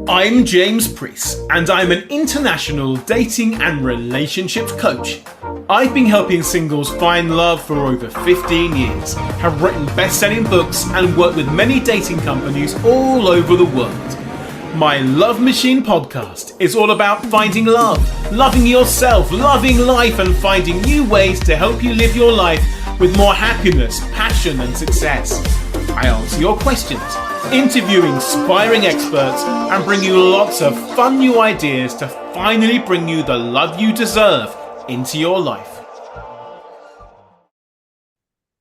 I'm James Preece, and I'm an international dating and relationships coach. I've been helping singles find love for over 15 years, have written best-selling books, and worked with many dating companies all over the world. My Love Machine podcast is all about finding love, loving yourself, loving life, and finding new ways to help you live your life with more happiness, passion, and success. I answer your questions, interview inspiring experts, and bring you lots of fun new ideas to finally bring you the love you deserve into your life.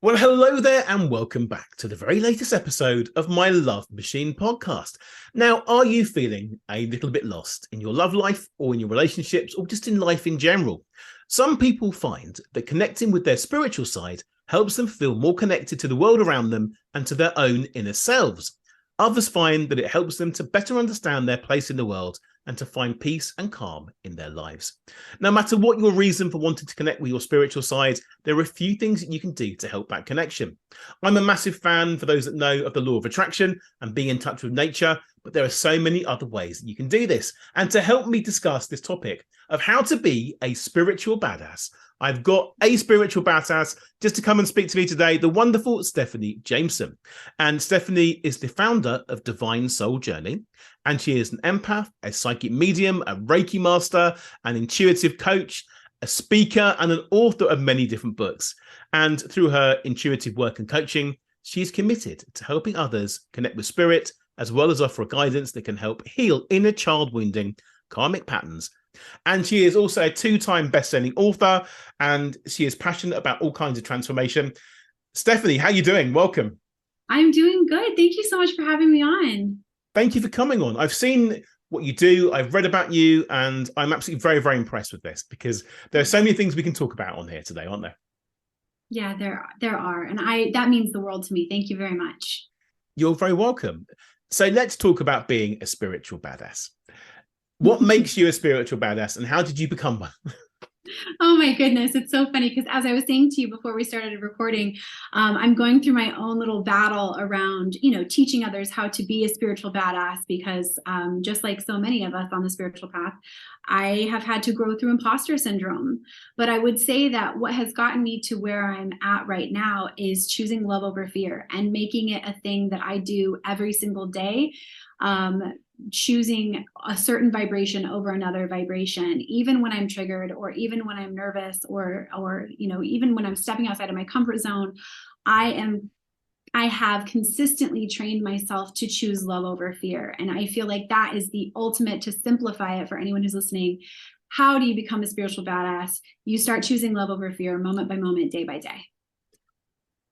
Well, hello there and welcome back to the very latest episode of my Love Machine podcast. Now, are you feeling a little bit lost in your love life or in your relationships or just in life in general? Some people find that connecting with their spiritual side helps them feel more connected to the world around them and to their own inner selves. Others find that it helps them to better understand their place in the world and to find peace and calm in their lives. No matter what your reason for wanting to connect with your spiritual side, there are a few things that you can do to help that connection. I'm a massive fan, for those that know, of the law of attraction and being in touch with nature, but there are so many other ways that you can do this. And to help me discuss this topic of how to be a spiritual badass, I've got a spiritual badass just to come and speak to me today, the wonderful Stephanie Jameson. And Stephanie is the founder of Divine Soul Journey, and she is an empath, a psychic medium, a Reiki master, an intuitive coach, a speaker, and an author of many different books. And through her intuitive work and coaching, she's committed to helping others connect with spirit, as well as offer guidance that can help heal inner child wounding, karmic patterns. And she is also a two-time best-selling author, and she is passionate about all kinds of transformation. Stephanie, how are you doing? Welcome. I'm doing good. Thank you so much for having me on. Thank you for coming on. I've seen what you do. I've read about you, and I'm absolutely very, very impressed with this because there are so many things we can talk about on here today, aren't there? Yeah, there are. And that means the world to me. Thank you very much. You're very welcome. So let's talk about being a spiritual badass. What makes you a spiritual badass, and how did you become one? Oh my goodness. It's so funny because as I was saying to you before we started recording, I'm going through my own little battle around, teaching others how to be a spiritual badass because just like so many of us on the spiritual path, I have had to grow through imposter syndrome. But I would say that what has gotten me to where I'm at right now is choosing love over fear and making it a thing that I do every single day. Choosing a certain vibration over another vibration, even when I'm triggered or even when I'm nervous or even when I'm stepping outside of my comfort zone, I have consistently trained myself to choose love over fear. And I feel like that is the ultimate, to simplify it for anyone who's listening. How do you become a spiritual badass? You start choosing love over fear, moment by moment, day by day.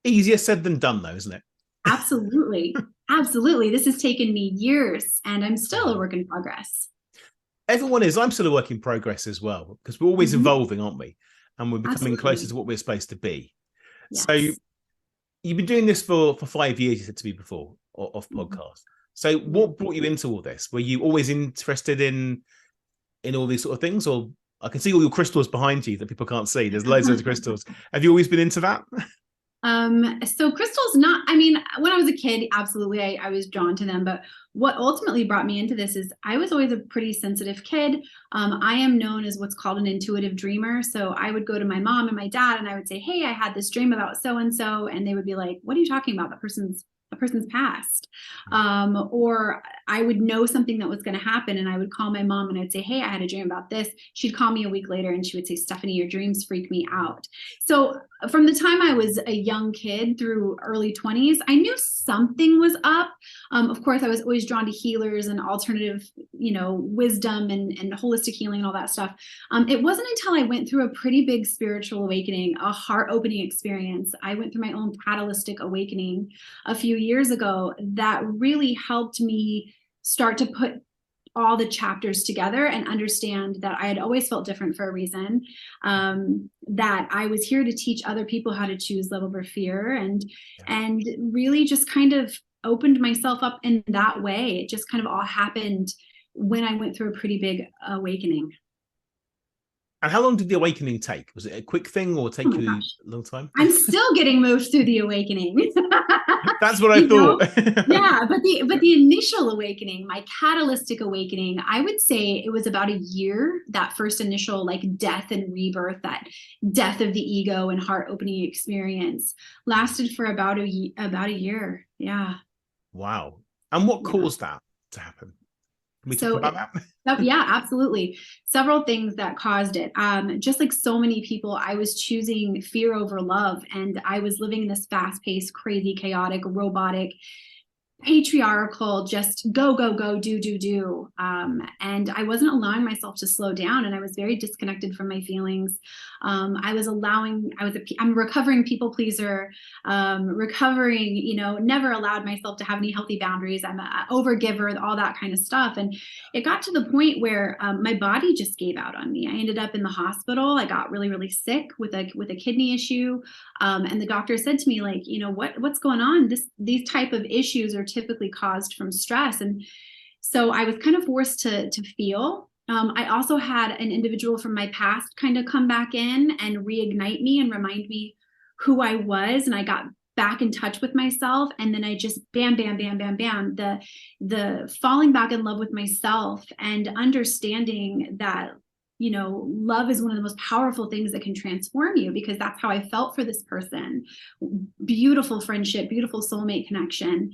Easier said than done, though, isn't it? Absolutely. Absolutely. This has taken me years and I'm still a work in progress. Everyone is. I'm still a work in progress as well, because we're always evolving, aren't we? And we're becoming closer to what we're supposed to be. Yes. So you've been doing this for 5 years, you said to me before, off podcast. So what brought you into all this? Were you always interested in all these sort of things? Or I can see all your crystals behind you that people can't see. There's loads of crystals. Have you always been into that? So crystals, when I was a kid, absolutely, I was drawn to them. But what ultimately brought me into this is I was always a pretty sensitive kid. I am known as what's called an intuitive dreamer. So I would go to my mom and my dad and I would say, hey, I had this dream about so-and-so. And they would be like, what are you talking about? That person's past. Or I would know something that was going to happen and I would call my mom and I'd say, hey, I had a dream about this. She'd call me a week later and she would say, Stephanie, your dreams freak me out. So from the time I was a young kid through early 20s, I knew something was up. Of course, I was always drawn to healers and alternative, wisdom and holistic healing and all that stuff. It wasn't until I went through a pretty big spiritual awakening, a heart-opening experience. I went through my own catalytic awakening a few years ago that really helped me start to put all the chapters together and understand that I had always felt different for a reason, that I was here to teach other people how to choose love over fear, and really just kind of opened myself up in that way. It just kind of all happened when I went through a pretty big awakening. And how long did the awakening take? Was it a quick thing or take you a long time? I'm still getting moved through the awakening. That's what I You know? thought. Yeah, but the initial awakening, my catalytic awakening, I would say it was about a year, that first initial like death and rebirth, that death of the ego and heart opening experience lasted for about a year. Yeah. Wow. And what Yeah. caused that to happen? Can we talk So about that? yeah, absolutely. Several things that caused it. Just like so many people, I was choosing fear over love, and I was living in this fast-paced, crazy, chaotic, robotic, patriarchal, just go, go, go, do. And I wasn't allowing myself to slow down, and I was very disconnected from my feelings. I'm a recovering people pleaser, recovering, never allowed myself to have any healthy boundaries. I'm an overgiver, all that kind of stuff. And it got to the point where my body just gave out on me. I ended up in the hospital. I got really, really sick with a kidney issue. And the doctor said to me, like, what's going on? These type of issues are typically caused from stress. And so I was kind of forced to feel. I also had an individual from my past kind of come back in and reignite me and remind me who I was. And I got back in touch with myself. And then I just bam, bam, bam, bam, bam, the falling back in love with myself and understanding that love is one of the most powerful things that can transform you, because that's how I felt for this person. Beautiful friendship, beautiful soulmate connection.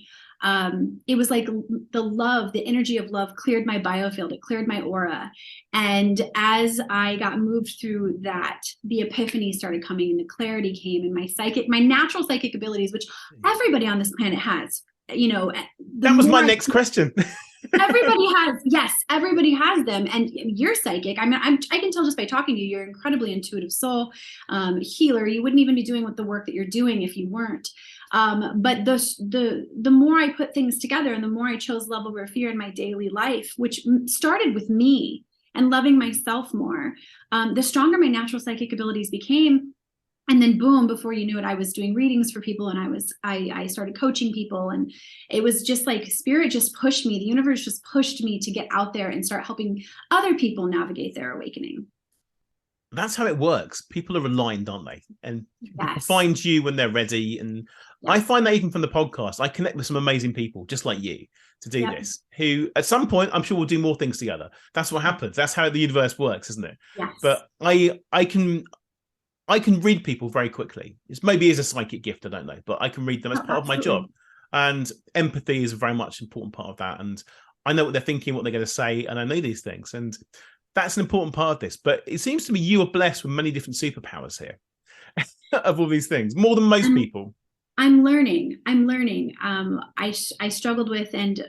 It was like the energy of love cleared my biofield, it cleared my aura. And as I got moved through that, the epiphany started coming and the clarity came, and my natural psychic abilities, which everybody on this planet has. That was my next question. Everybody has them, and you're psychic. I mean, I can tell just by talking to you, you're an incredibly intuitive soul, healer. You wouldn't even be doing the work that you're doing if you weren't. But the more I put things together, and the more I chose love over fear in my daily life, which started with me and loving myself more, the stronger my natural psychic abilities became. And then boom, before you knew it, I was doing readings for people, and I started coaching people, and it was just like spirit just pushed me. The universe just pushed me to get out there and start helping other people navigate their awakening. That's how it works. People are aligned, aren't they? And people Yes. find you when they're ready. And I find that even from the podcast, I connect with some amazing people just like you to do this, who at some point I'm sure we'll do more things together. That's what happens. That's how the universe works, isn't it? Yes. But I can read people very quickly. It's maybe is a psychic gift, I don't know, but I can read them as part of my job. And empathy is very much an important part of that. And I know what they're thinking, what they're going to say, and I know these things. And that's an important part of this. But it seems to me you are blessed with many different superpowers here of all these things, more than most people. I'm learning. I struggled with, and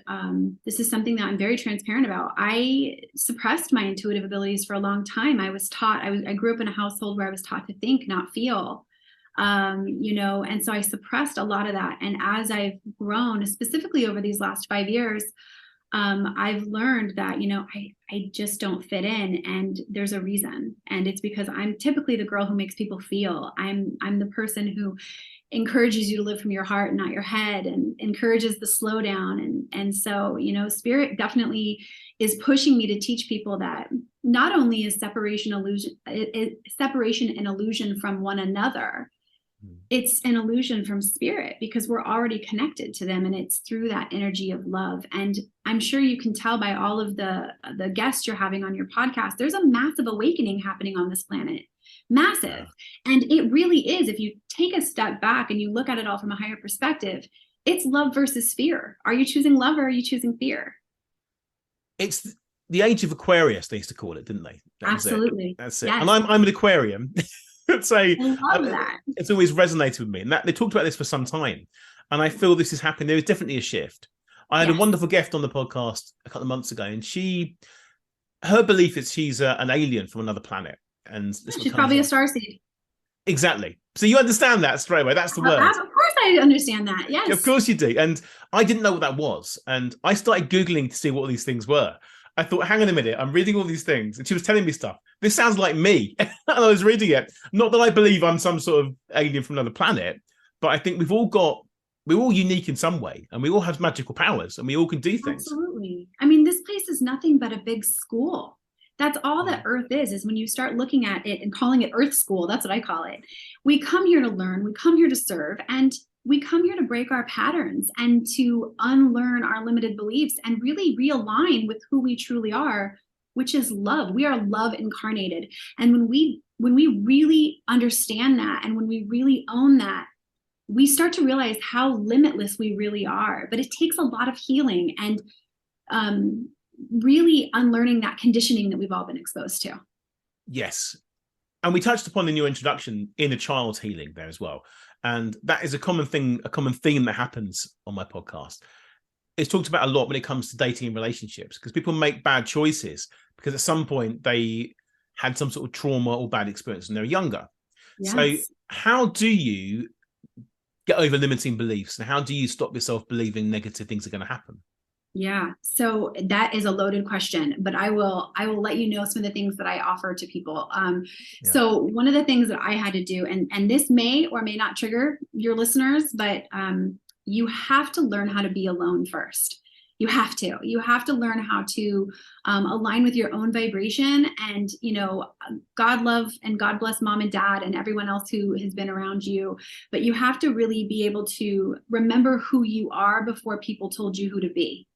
this is something that I'm very transparent about. I suppressed my intuitive abilities for a long time. I was taught, I grew up in a household where I was taught to think, not feel, and so I suppressed a lot of that. And as I've grown, specifically over these last 5 years, I've learned that, I just don't fit in, and there's a reason. And it's because I'm typically the girl who makes people feel. I'm the person who encourages you to live from your heart and not your head, and encourages the slowdown. And so, spirit definitely is pushing me to teach people that not only is separation an illusion from one another, it's an illusion from spirit, because we're already connected to them, and it's through that energy of love. And I'm sure you can tell by all of the guests you're having on your podcast, there's a massive awakening happening on this planet. Massive. And it really is, if you take a step back and you look at it all from a higher perspective, it's love versus fear. Are you choosing love, or are you choosing fear? It's the age of Aquarius, they used to call it, didn't they? Absolutely. That's it. Yes. And I'm an Aquarian. So I love that. It's always resonated with me, and that they talked about this for some time, and I feel this is happening. There is definitely a shift. I had a wonderful guest on the podcast a couple of months ago, and her belief is she's an alien from another planet, and she's probably a starseed. Exactly. So you understand that straight away. That's the word. Of course I understand that. Yes. Of course you do. And I didn't know what that was, and I started Googling to see what these things were. I thought, hang on a minute, I'm reading all these things. And she was telling me stuff. This sounds like me. And I was reading it. Not that I believe I'm some sort of alien from another planet, but I think we're all unique in some way, and we all have magical powers, and we all can do things. Absolutely. I mean, this place is nothing but a big school. That's all that Earth is when you start looking at it and calling it Earth School. That's what I call it. We come here to learn. We come here to serve. And we come here to break our patterns and to unlearn our limited beliefs and really realign with who we truly are, which is love. We are love incarnated. And when we really understand that, and when we really own that, we start to realize how limitless we really are. But it takes a lot of healing and really unlearning that conditioning that we've all been exposed to. Yes. And we touched upon in your introduction inner child healing there as well. And that is a common theme that happens on my podcast. It's talked about a lot when it comes to dating and relationships, because people make bad choices because at some point they had some sort of trauma or bad experience when they were younger. Yes. So how do you get over limiting beliefs, and how do you stop yourself believing negative things are going to happen? Yeah, so that is a loaded question, but I will let you know some of the things that I offer to people. So one of the things that I had to do, and this may or may not trigger your listeners, but you have to learn how to be alone first. You have to learn how to align with your own vibration, and, God love and God bless mom and dad and everyone else who has been around you. But you have to really be able to remember who you are before people told you who to be.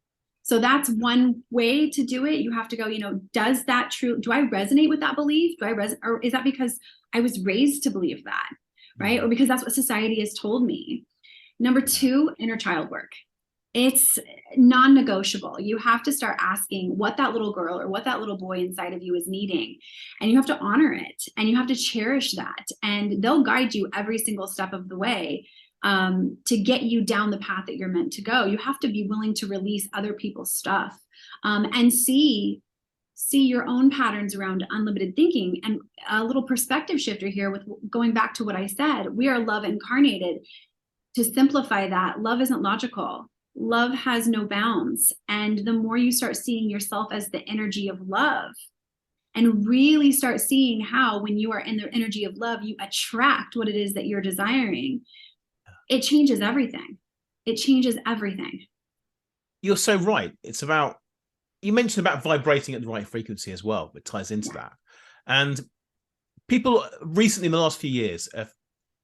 So that's one way to do it. You have to go, does that true? Do I resonate with that belief? Or is that because I was raised to believe that, right? Or because that's what society has told me? Number two, inner child work. It's non-negotiable. You have to start asking what that little girl or what that little boy inside of you is needing. And you have to honor it, and you have to cherish that. And they'll guide you every single step of the way to get you down the path that you're meant to go. You have to be willing to release other people's stuff and see your own patterns around unlimited thinking. And a little perspective shifter here with going back to what I said, we are love incarnated. To simplify that, love isn't logical. Love has no bounds. And the more you start seeing yourself as the energy of love, and really start seeing how when you are in the energy of love, you attract what it is that you're desiring, it changes everything. It changes everything. You're so right. It's about, you mentioned about vibrating at the right frequency as well. It ties into that. And people recently in the last few years have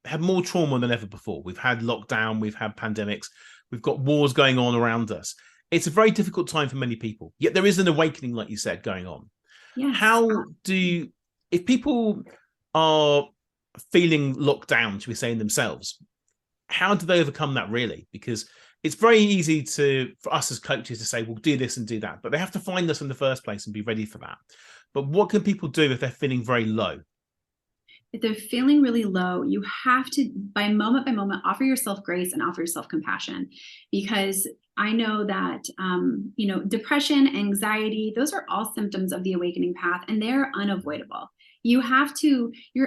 had more trauma than ever before. We've had lockdown, we've had pandemics, we've got wars going on around us. It's a very difficult time for many people. Yet there is an awakening, like you said, going on. Yes. If people are feeling locked down, should we say, in themselves, how do they overcome that really? Because it's very easy for us as coaches to say, well, do this and do that, but they have to find us in the first place and be ready for that. But what can people do if they're feeling very low? If they're feeling really low, you have to, by moment, offer yourself grace and offer yourself compassion, because I know that, depression, anxiety, those are all symptoms of the awakening path, and they're unavoidable. Your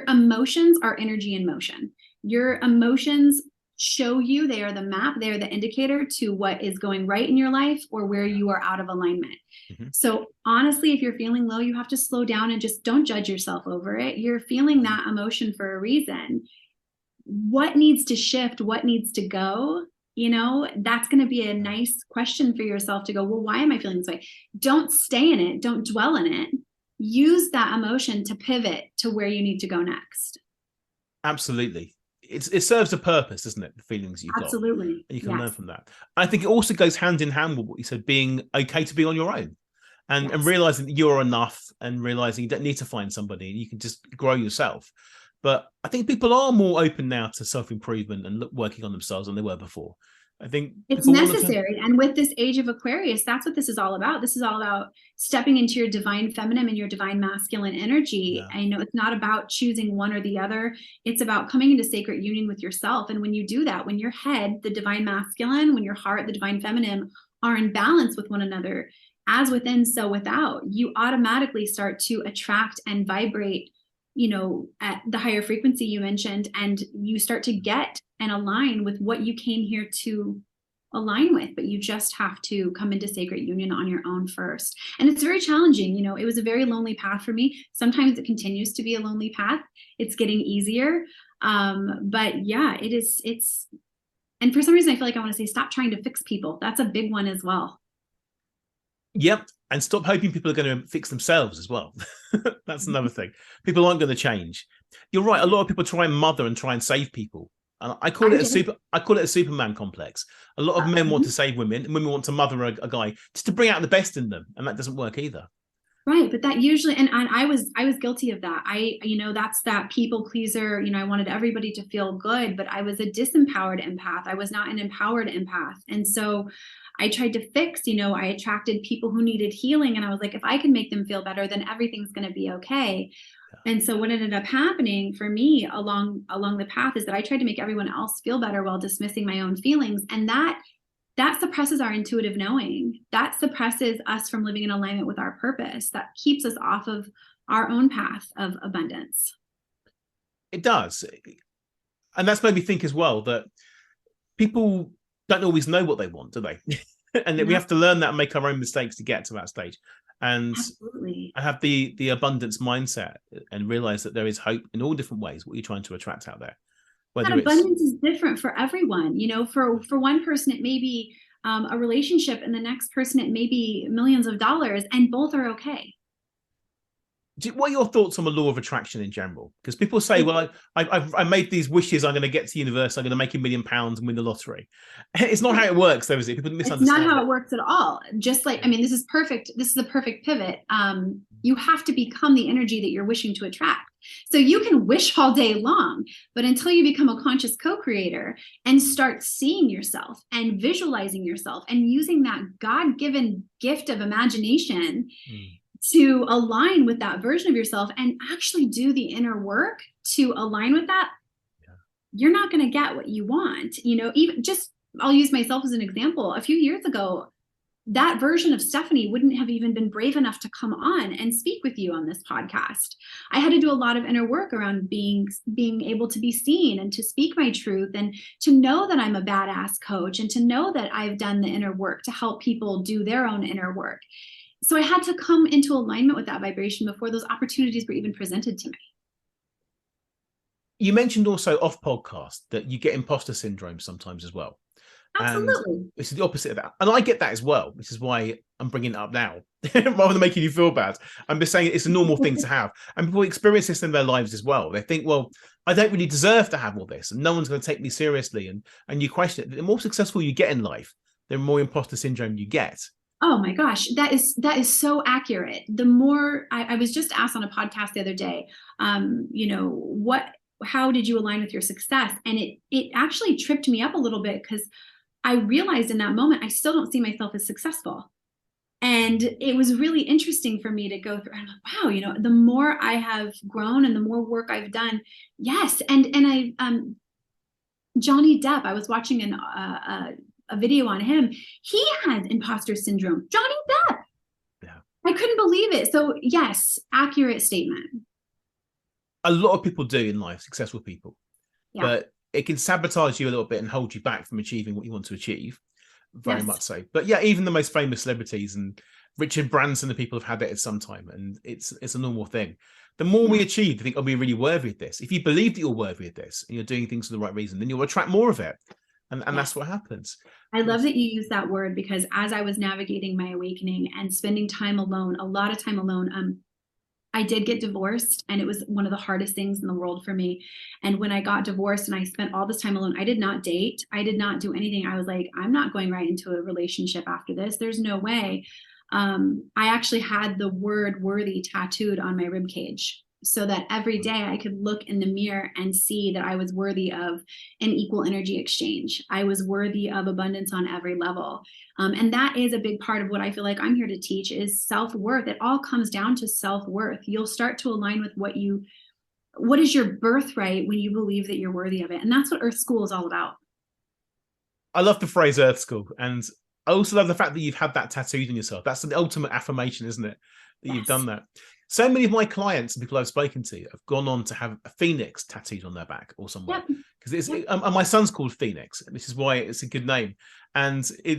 emotions are energy in motion. Your emotions show you, they are the map, they are the indicator to what is going right in your life or where you are out of alignment. Mm-hmm. So honestly, if you're feeling low, you have to slow down and just don't judge yourself over it. You're feeling that emotion for a reason. What needs to shift? What needs to go? That's going to be a nice question for yourself to go, well, why am I feeling this way? Don't stay in it. Don't dwell in it. Use that emotion to pivot to where you need to go next. Absolutely. It serves a purpose, doesn't it? The feelings you've Absolutely. got. And you can learn from that. I think it also goes hand in hand with what you said, being okay to be on your own and realizing that you're enough, and realizing you don't need to find somebody, you can just grow yourself. But I think people are more open now to self-improvement and working on themselves than they were before. I think it's necessary. And with this age of Aquarius, that's what this is all about. This is all about stepping into your divine feminine and your divine masculine energy. Yeah. I know it's not about choosing one or the other. It's about coming into sacred union with yourself. And when you do that, when your head, the divine masculine, when your heart, the divine feminine, are in balance with one another, as within, so without, you automatically start to attract and vibrate, at the higher frequency you mentioned, and you start to get and align with what you came here to align with. But you just have to come into sacred union on your own first. And it's very challenging. It was a very lonely path for me. Sometimes it continues to be a lonely path. It's getting easier. But yeah, it is. And for some reason, I feel like I want to say, stop trying to fix people. That's a big one as well. Yep. And stop hoping people are going to fix themselves as well. That's another thing. People aren't going to change. You're right. A lot of people try and mother and try and save people. And I call I it a get it. Superman complex. A lot of men want to save women, and women want to mother a guy just to bring out the best in them, and that doesn't work either. Right, but that usually, and I was guilty of that. That's that people pleaser. I wanted everybody to feel good, but I was a disempowered empath. I was not an empowered empath, and so I tried to fix. I attracted people who needed healing, and I was like, if I can make them feel better, then everything's going to be okay. And so what ended up happening for me along the path is that I tried to make everyone else feel better while dismissing my own feelings, and that suppresses our intuitive knowing. That suppresses us from living in alignment with our purpose. That keeps us off of our own path of abundance. It does. And that's made me think as well that people don't always know what they want, do they? And we have to learn that and make our own mistakes to get to that stage. And absolutely, I have the abundance mindset and realize that there is hope in all different ways, what you're trying to attract out there. that abundance is different for everyone. For one person, it may be a relationship, and the next person, it may be millions of dollars, and both are okay. What are your thoughts on the law of attraction in general? Because people say, well, I made these wishes, I'm going to get to university, I'm going to make £1 million and win the lottery. It's not how it works, though, is it? People misunderstand. It's not how it works at all. Just like, this is perfect. This is a perfect pivot. You have to become the energy that you're wishing to attract. So you can wish all day long, but until you become a conscious co-creator and start seeing yourself and visualizing yourself and using that God-given gift of imagination to align with that version of yourself and actually do the inner work to align with that, you're not going to get what you want. Even just, I'll use myself as an example. A few years ago, that version of Stephanie wouldn't have even been brave enough to come on and speak with you on this podcast. I had to do a lot of inner work around being able to be seen and to speak my truth and to know that I'm a badass coach and to know that I've done the inner work to help people do their own inner work. So I had to come into alignment with that vibration before those opportunities were even presented to me. You mentioned also off podcast that you get imposter syndrome sometimes as well. Absolutely. And this is the opposite of that. And I get that as well, which is why I'm bringing it up now, rather than making you feel bad. I'm just saying it's a normal thing to have. And people experience this in their lives as well. They think, well, I don't really deserve to have all this, and no one's going to take me seriously. And you question it. The more successful you get in life, the more imposter syndrome you get. Oh my gosh, that is so accurate. The more I was just asked on a podcast the other day, how did you align with your success? And it actually tripped me up a little bit because I realized in that moment, I still don't see myself as successful. And it was really interesting for me to go through. I'm like, wow, the more I have grown and the more work I've done. Yes. And I, Johnny Depp, I was watching a video on him. He had imposter syndrome. Johnny Depp. Yeah. I couldn't believe it. So yes, accurate statement. A lot of people do in life, successful people, but it can sabotage you a little bit and hold you back from achieving what you want to achieve. Very much so. But yeah, even the most famous celebrities and Richard Branson and people have had it at some time, and it's a normal thing. The more we achieve, you think, we're really worthy of this. If you believe that you're worthy of this and you're doing things for the right reason, then you'll attract more of it. And that's what happens. I love that you use that word, because as I was navigating my awakening and spending time alone, a lot of time alone, I did get divorced, and it was one of the hardest things in the world for me. And when I got divorced and I spent all this time alone, I did not date. I did not do anything. I was like, I'm not going right into a relationship after this. There's no way. I actually had the word worthy tattooed on my rib cage, so that every day I could look in the mirror and see that I was worthy of an equal energy exchange. I was worthy of abundance on every level. And that is a big part of what I feel like I'm here to teach, is self-worth. It all comes down to self-worth. You'll start to align with what is your birthright when you believe that you're worthy of it. And that's what Earth School is all about. I love the phrase Earth School. And I also love the fact that you've had that tattooed on yourself. That's the ultimate affirmation, isn't it? That you've done that. So many of my clients and people I've spoken to have gone on to have a phoenix tattooed on their back or somewhere. Because and my son's called Phoenix, and this is why it's a good name, and it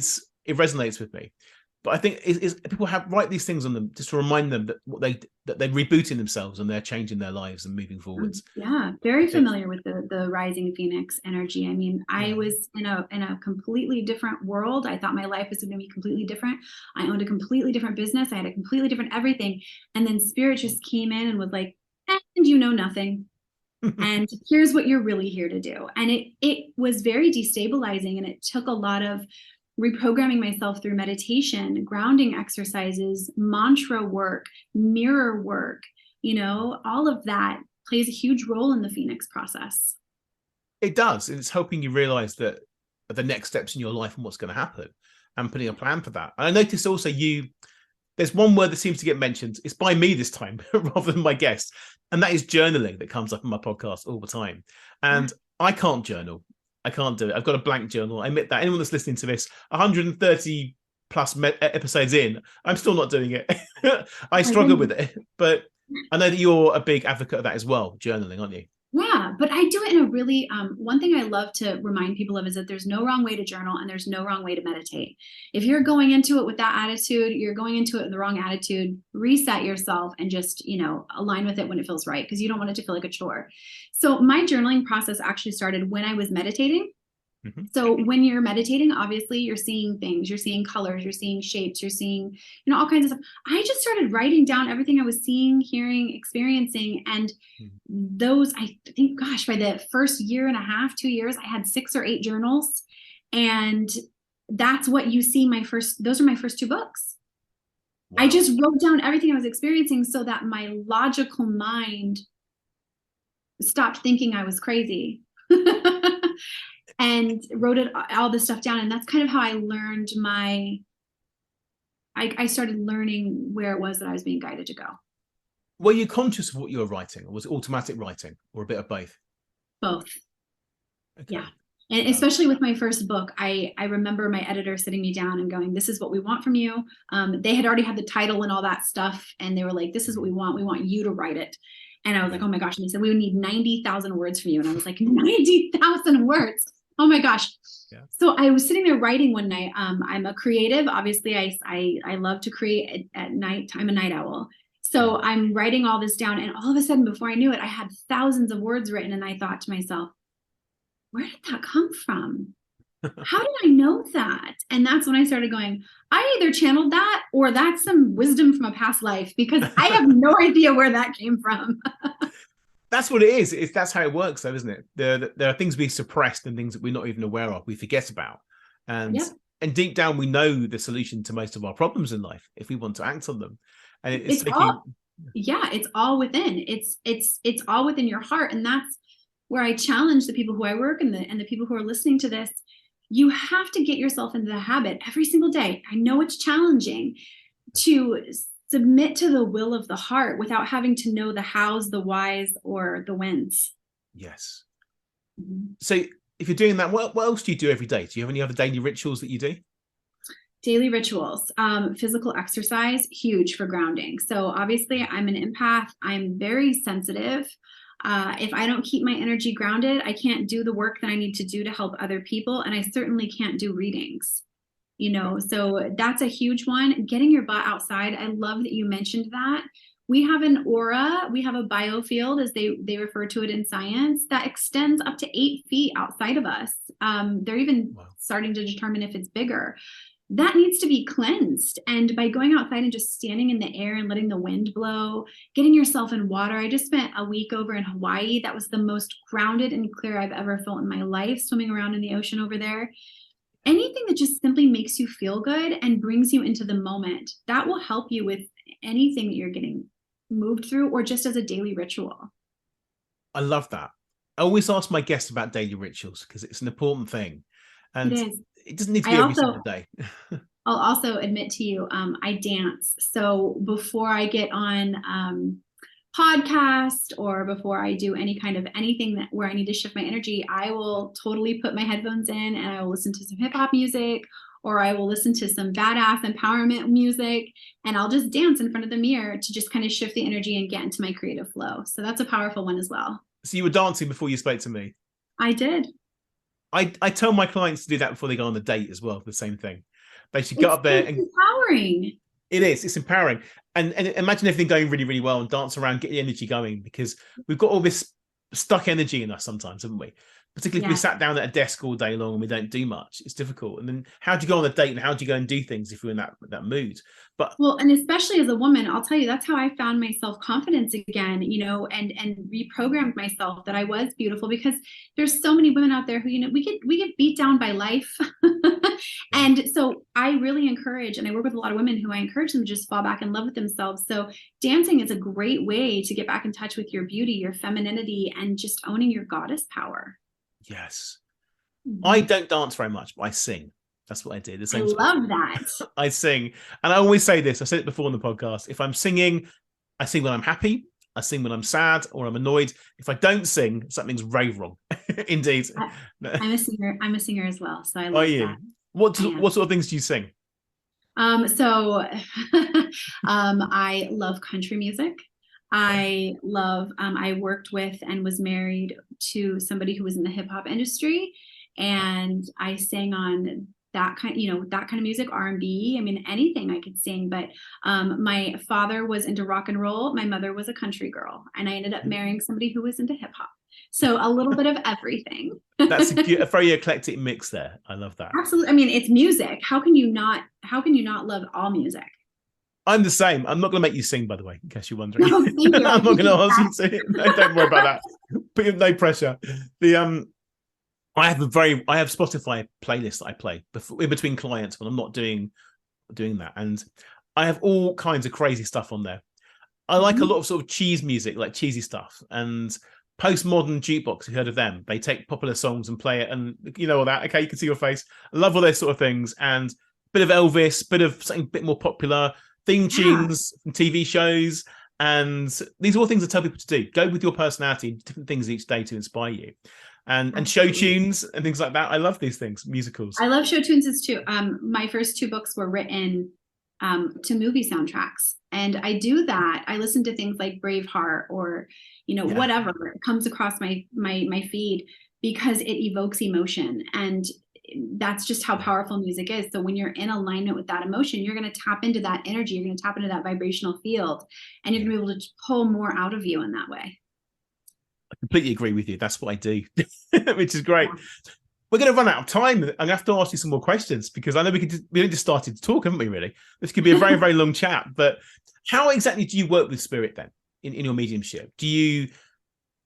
resonates with me. But I think people write these things on them just to remind them that they're rebooting themselves and they're changing their lives and moving forwards. Yeah, very familiar with the rising Phoenix energy. I mean, I was in a completely different world. I thought my life was going to be completely different. I owned a completely different business. I had a completely different everything. And then Spirit just came in and was like, and you know nothing. and here's what you're really here to do. And it was very destabilizing, and it took a lot of reprogramming myself through meditation, grounding exercises, mantra work, mirror work, all of that plays a huge role in the Phoenix process. It does. It's helping you realize that the next steps in your life and what's going to happen, and putting a plan for that. And I noticed also there's one word that seems to get mentioned. It's by me this time rather than my guest. And that is journaling, that comes up in my podcast all the time. And I can't journal. I can't do it. I've got a blank journal. I admit that. Anyone that's listening to this, 130 plus episodes in, I'm still not doing it. I struggle with it. But I know that you're a big advocate of that as well, journaling, aren't you? Yeah, but I do it in a really, one thing I love to remind people of is that there's no wrong way to journal and there's no wrong way to meditate. If you're going into it with that attitude, you're going into it with the wrong attitude. Reset yourself and just, align with it when it feels right, because you don't want it to feel like a chore. So my journaling process actually started when I was meditating. Mm-hmm. So when you're meditating, obviously you're seeing things, you're seeing colors, you're seeing shapes, you're seeing, all kinds of stuff. I just started writing down everything I was seeing, hearing, experiencing. And those, I think, gosh, by the first year and a half, 2 years, I had 6 or 8 journals. And that's what you see those are my first 2 books. Wow. I just wrote down everything I was experiencing so that my logical mind stopped thinking I was crazy. And wrote all this stuff down. And that's kind of how I learned I started learning where it was that I was being guided to go. Were you conscious of what you were writing, or was it automatic writing, or a bit of both? Both. Okay. Yeah. And especially with my first book, I remember my editor sitting me down and going, this is what we want from you. They had already had the title and all that stuff. And they were like, this is what we want. We want you to write it. And I was like, oh my gosh. And they said, we would need 90,000 words from you. And I was like, 90,000 words. Oh my gosh. Yeah. So I was sitting there writing one night. I'm a creative. Obviously, I love to create at night. I'm a night owl. So I'm writing all this down. And all of a sudden, before I knew it, I had thousands of words written. And I thought to myself, where did that come from? How did I know that? And that's when I started going, I either channeled that or that's some wisdom from a past life, because I have no idea where that came from. That's what it is. That's how it works, though, isn't it? There are things we suppressed and things that we're not even aware of, we forget about. And deep down, we know the solution to most of our problems in life if we want to act on them. And it's all within. It's all within your heart. And that's where I challenge the people who I work and the people who are listening to this. You have to get yourself into the habit every single day. I know it's challenging to submit to the will of the heart without having to know the hows, the whys, or the whens. Yes. Mm-hmm. So if you're doing that, what else do you do every day? Do you have any other daily rituals that you do? Daily rituals, physical exercise, huge for grounding. So obviously I'm an empath. I'm very sensitive. If I don't keep my energy grounded, I can't do the work that I need to do to help other people. And I certainly can't do readings. So that's a huge one. Getting your butt outside. I love that you mentioned that. We have an aura, we have a biofield, as they refer to it in science, that extends up to 8 feet outside of us. They're even starting to determine if it's bigger. That needs to be cleansed. And by going outside and just standing in the air and letting the wind blow, getting yourself in water. I just spent a week over in Hawaii. That was the most grounded and clear I've ever felt in my life, swimming around in the ocean over there. Anything that just simply makes you feel good and brings you into the moment, that will help you with anything that you're getting moved through, or just as a daily ritual. I love that. I always ask my guests about daily rituals because it's an important thing. And it doesn't need to be every single day. I'll also admit to you, I dance. So before I get on podcast or before I do any kind of anything where I need to shift my energy, I will totally put my headphones in and I will listen to some hip hop music, or I will listen to some badass empowerment music, and I'll just dance in front of the mirror to just kind of shift the energy and get into my creative flow. So that's a powerful one as well. So you were dancing before you spoke to me? I did. I tell my clients to do that before they go on the date as well. The same thing. They should get up there. It's empowering. It is. It's empowering. And imagine everything going really, really well and dance around, get the energy going, because we've got all this stuck energy in us sometimes, haven't we? Particularly if we sat down at a desk all day long and we don't do much, it's difficult. And then how do you go on a date and how do you go and do things if you're in that mood? But well, and especially as a woman, I'll tell you, that's how I found my self-confidence again, and reprogrammed myself that I was beautiful, because there's so many women out there who, we get beat down by life. And so I really encourage, and I work with a lot of women who I encourage them to just fall back in love with themselves. So dancing is a great way to get back in touch with your beauty, your femininity, and just owning your goddess power. Yes. I don't dance very much, but I sing. That's what I do. I love that. I sing. And I always say this, I said it before on the podcast. If I'm singing, I sing when I'm happy. I sing when I'm sad or I'm annoyed. If I don't sing, something's very wrong. Indeed. I'm a singer. I'm a singer as well. So I love that. What sort of things do you sing? So I love country music. I worked with and was married to somebody who was in the hip hop industry, and I sang on that kind of music, R&B. I mean, anything I could sing. But my father was into rock and roll. My mother was a country girl, and I ended up marrying somebody who was into hip hop. So a little bit of everything. That's a very eclectic mix there. I love that. Absolutely. I mean, it's music. How can you not love all music? I'm the same. I'm not going to make you sing, by the way, in case you're wondering. No, thank you. I'm not going to ask you to sing. No, don't worry about that. Put no pressure. I have Spotify playlists that I play in between clients when I'm not doing that, and I have all kinds of crazy stuff on there. I like a lot of sort of cheese music, like cheesy stuff, and postmodern jukebox. You heard of them? They take popular songs and play it, and you know all that. Okay, you can see your face. I love all those sort of things, and a bit of Elvis, bit of something a bit more popular, theme tunes from TV shows, and these are all things I tell people to do. Go with your personality, different things each day to inspire you. And show tunes and things like that. I love these things, musicals. I love show tunes too. My first 2 books were written to movie soundtracks, and I do that. I listen to things like Braveheart or whatever comes across my feed, because it evokes emotion, and that's just how powerful music is. So when you're in alignment with that emotion, you're going to tap into that energy. You're going to tap into that vibrational field, and you're going to be able to pull more out of you in that way. I completely agree with you. That's what I do, which is great. Yeah. We're going to run out of time. I'm going to have to ask you some more questions, because I know we only just started to talk, haven't we, really? This could be a very, very long chat. But how exactly do you work with spirit then in your mediumship? Do you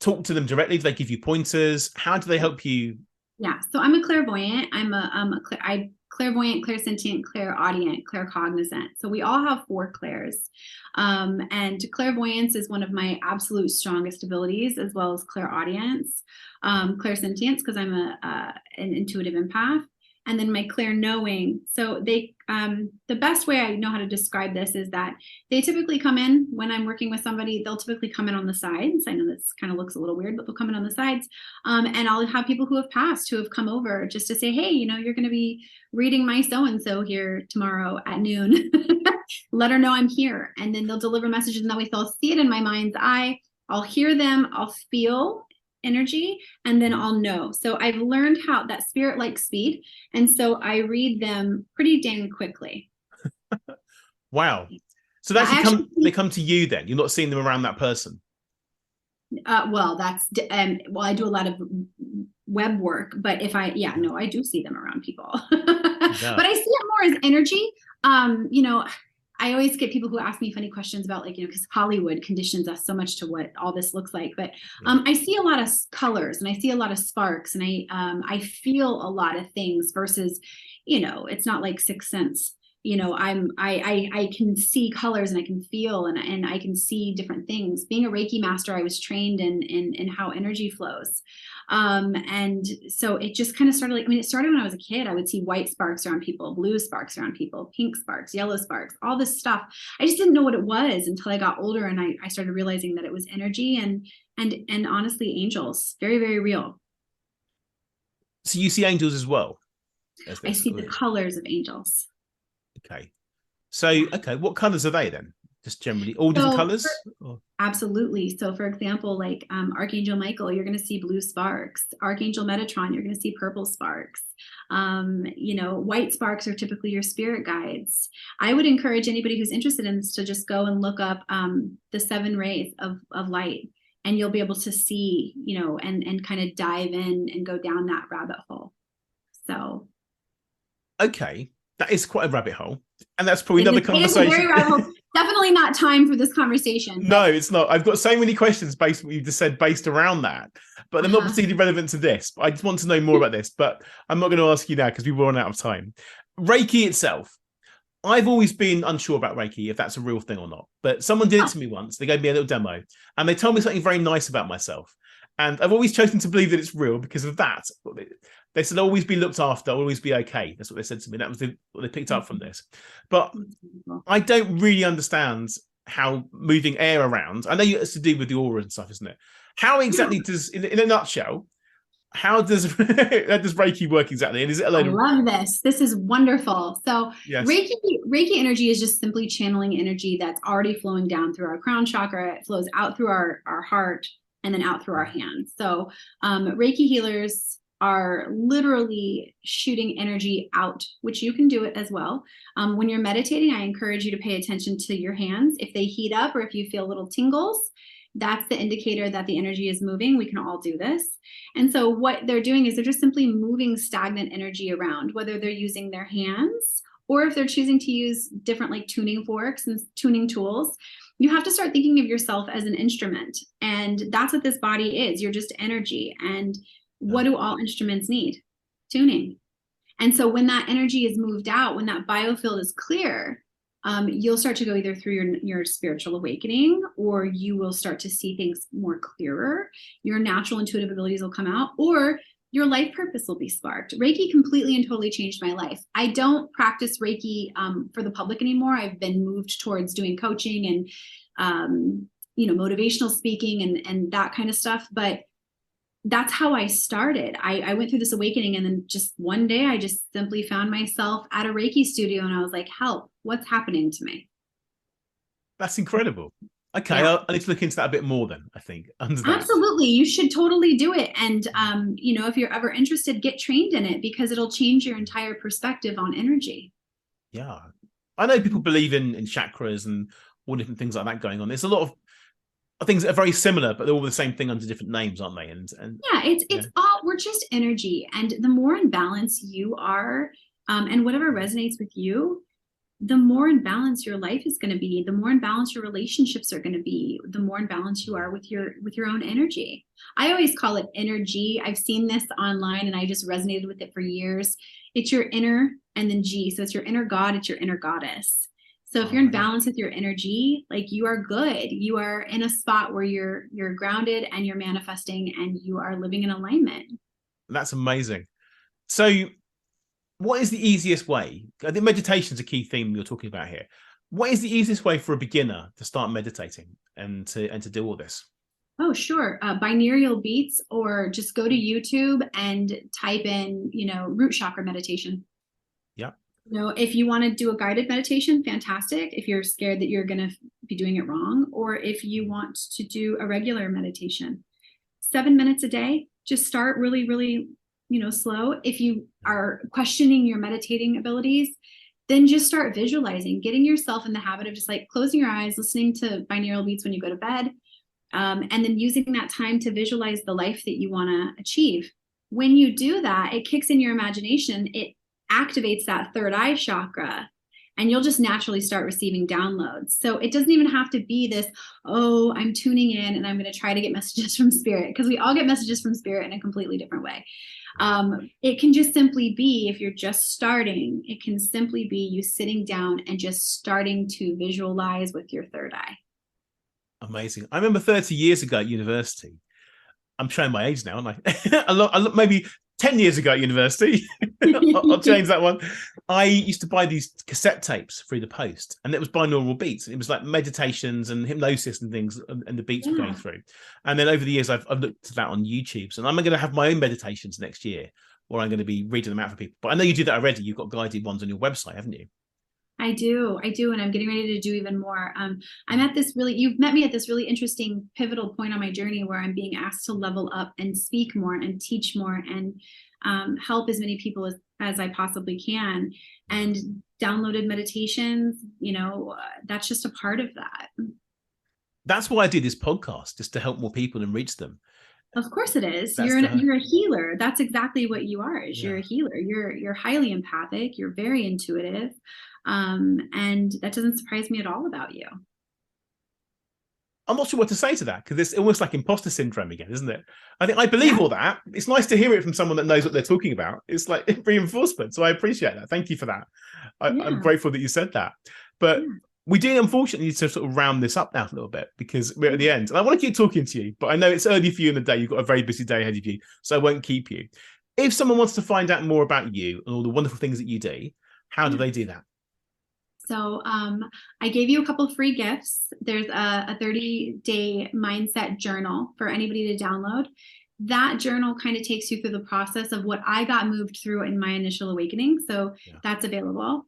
talk to them directly? Do they give you pointers? How do they help you? Yeah, so I'm a clairvoyant. I'm clairvoyant, clairsentient, clairaudient, claircognizant. So we all have 4 clairs. And clairvoyance is one of my absolute strongest abilities, as well as clairaudience, clairsentience, because I'm an intuitive empath, and then my clairknowing. So they, the best way I know how to describe this is that they typically come in when I'm working with somebody. They'll typically come in on the sides. I know this kind of looks a little weird, but they'll come in on the sides. And I'll have people who have passed, who have come over just to say, hey, you're going to be reading my so-and-so here tomorrow at noon. Let her know I'm here. And then they'll deliver messages, and that way they'll see it in my mind's eye. I'll hear them. I'll feel energy, and then I'll know. So I've learned how that spirit likes speed, and so I read them pretty dang quickly. Wow. So they come to you then. You're not seeing them around that person. Well, that's I do a lot of web work, but I do see them around people. Yeah. But I see it more as energy. I always get people who ask me funny questions about, because Hollywood conditions us so much to what all this looks like. But I see a lot of colors, and I see a lot of sparks, and I feel a lot of things versus, it's not like Sixth Sense. I can see colors, and I can feel, and I can see different things. Being a Reiki master, I was trained in how energy flows. And so it just kind of started it started when I was a kid. I would see white sparks around people, blue sparks around people, pink sparks, yellow sparks, all this stuff. I just didn't know what it was until I got older, and I started realizing that it was energy and honestly, angels. Very, very real. So you see angels as well? I see the colors of angels. Okay. So, what colors are they then? Just generally all different colors? Absolutely. So for example, Archangel Michael, you're going to see blue sparks. Archangel Metatron, you're going to see purple sparks. White sparks are typically your spirit guides. I would encourage anybody who's interested in this to just go and look up the 7 rays of light. and you'll be able to see, and kind of dive in and go down that rabbit hole. So. Okay. That is quite a rabbit hole. And that's probably It another is a very conversation. rabbit hole. Definitely not time for this conversation. No, it's not. I've got so many questions based on what you just said based around that, but they're not particularly relevant to this. But I just want to know more about this, but I'm not going to ask you now because we've run out of time. Reiki itself. I've always been unsure about Reiki, if that's a real thing or not. But someone did it to me once. They gave me a little demo and they told me something very nice about myself. And I've always chosen to believe that it's real because of that. They said, always be looked after, always be okay. That's what they said to me. That was what they picked up from this. But I don't really understand how moving air around, I know it's to do with the aura and stuff, isn't it? How exactly does, in a nutshell, how does Reiki work exactly? And is it a load of... I love this. This is wonderful. So yes. Reiki energy is just simply channeling energy that's already flowing down through our crown chakra. It flows out through our heart and then out through our hands. So Reiki healers are literally shooting energy out, which you can do it as well. When you're meditating, I encourage you to pay attention to your hands. If they heat up or if you feel little tingles, that's the indicator that the energy is moving. We can all do this. And so what they're doing is they're just simply moving stagnant energy around, whether they're using their hands or if they're choosing to use different like tuning forks and tuning tools. You have to start thinking of yourself as an instrument. And that's what this body is. You're just energy. And what do all instruments need? Tuning. And so when that energy is moved out, when that biofield is clear, you'll start to go either through your spiritual awakening, or you will start to see things more clearer. Your natural intuitive abilities will come out, or your life purpose will be sparked. Reiki completely and totally changed my life. I don't practice Reiki for the public anymore. I've been moved towards doing coaching and motivational speaking and that kind of stuff. But that's how I started. I went through this awakening, and then just one day I just simply found myself at a Reiki studio, and I was like, help, what's happening to me? That's incredible. Okay, yeah. I need to look into that a bit more then, I think. Absolutely. You should totally do it. And, if you're ever interested, get trained in it because it'll change your entire perspective on energy. Yeah. I know people believe in chakras and all different things like that going on. There's a lot of things that are very similar, but they're all the same thing under different names, aren't they? And yeah, it's all, we're just energy. And the more in balance you are, and whatever resonates with you, the more in balance your life is going to be, the more in balance your relationships are going to be, the more in balance you are with your own energy. I always call it energy. I've seen this online and I just resonated with it for years. It's your inner and then G. So it's your inner God, it's your inner goddess. So if you're in balance with your energy, like you are good, you are in a spot where you're grounded and you're manifesting and you are living in alignment. That's amazing. So what is the easiest way? I think meditation is a key theme you're talking about here. What is the easiest way for a beginner to start meditating and to do all this? Oh, sure. Binaural beats, or just go to YouTube and type in, root chakra meditation. Yeah. If you want to do a guided meditation, fantastic. If you're scared that you're going to be doing it wrong, or if you want to do a regular meditation, 7 minutes a day, just start really, really, slow. If you are questioning your meditating abilities, then just start visualizing, getting yourself in the habit of just like closing your eyes, listening to binaural beats when you go to bed, and then using that time to visualize the life that you want to achieve. When you do that, it kicks in your imagination. It activates that third eye chakra, and you'll just naturally start receiving downloads. So it doesn't even have to be this, oh, I'm tuning in and I'm going to try to get messages from spirit, because we all get messages from spirit in a completely different way. It can just simply be, if you're just starting, it can simply be you sitting down and just starting to visualize with your third eye. Amazing. I remember 30 years ago at university, I'm showing my age now, aren't I? Maybe 10 years ago at university, I'll change that one. I used to buy these cassette tapes through the post, and it was binaural beats. It was like meditations and hypnosis and things, and the beats were going through. And then over the years, I've looked at that on YouTube. So I'm going to have my own meditations next year, or I'm going to be reading them out for people. But I know you do that already. You've got guided ones on your website, haven't you? I do. And I'm getting ready to do even more. I'm at this you've met me at this really interesting pivotal point on my journey where I'm being asked to level up and speak more and teach more and help as many people as I possibly can. And downloaded meditations, that's just a part of that. That's why I do this podcast, just to help more people and reach them. Of course it is. You're a healer. That's exactly what you are. You're a healer. You're highly empathic. You're very intuitive. And that doesn't surprise me at all about you. I'm not sure what to say to that, because it's almost like imposter syndrome again, isn't it? I believe all that. It's nice to hear it from someone that knows what they're talking about. It's like reinforcement. So I appreciate that. Thank you for that. I'm grateful that you said that. But we do unfortunately need to sort of round this up now a little bit, because we're at the end. And I want to keep talking to you, but I know it's early for you in the day. You've got a very busy day ahead of you, so I won't keep you. If someone wants to find out more about you and all the wonderful things that you do, how do they do that? So I gave you a couple of free gifts. There's a 30-day mindset journal for anybody to download. That journal kind of takes you through the process of what I got moved through in my initial awakening. So that's available.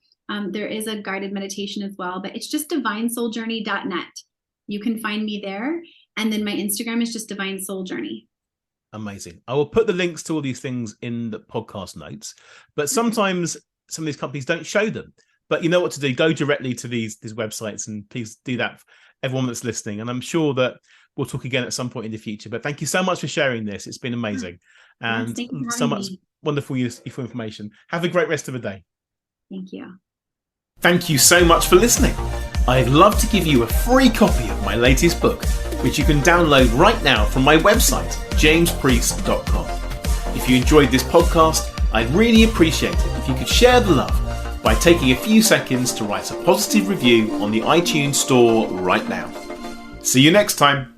There is a guided meditation as well, but it's just divinesouljourney.net. You can find me there. And then my Instagram is just Divine Soul Journey. Amazing. I will put the links to all these things in the podcast notes, but sometimes some of these companies don't show them. But you know what to do. Go directly to these websites, and please do that for everyone that's listening. And I'm sure that we'll talk again at some point in the future. But thank you so much for sharing this. It's been amazing. And so much wonderful, useful information. Have a great rest of the day. Thank you. Thank you so much for listening. I'd love to give you a free copy of my latest book, which you can download right now from my website, jamespreece.com. If you enjoyed this podcast, I'd really appreciate it if you could share the love by taking a few seconds to write a positive review on the iTunes store right now. See you next time.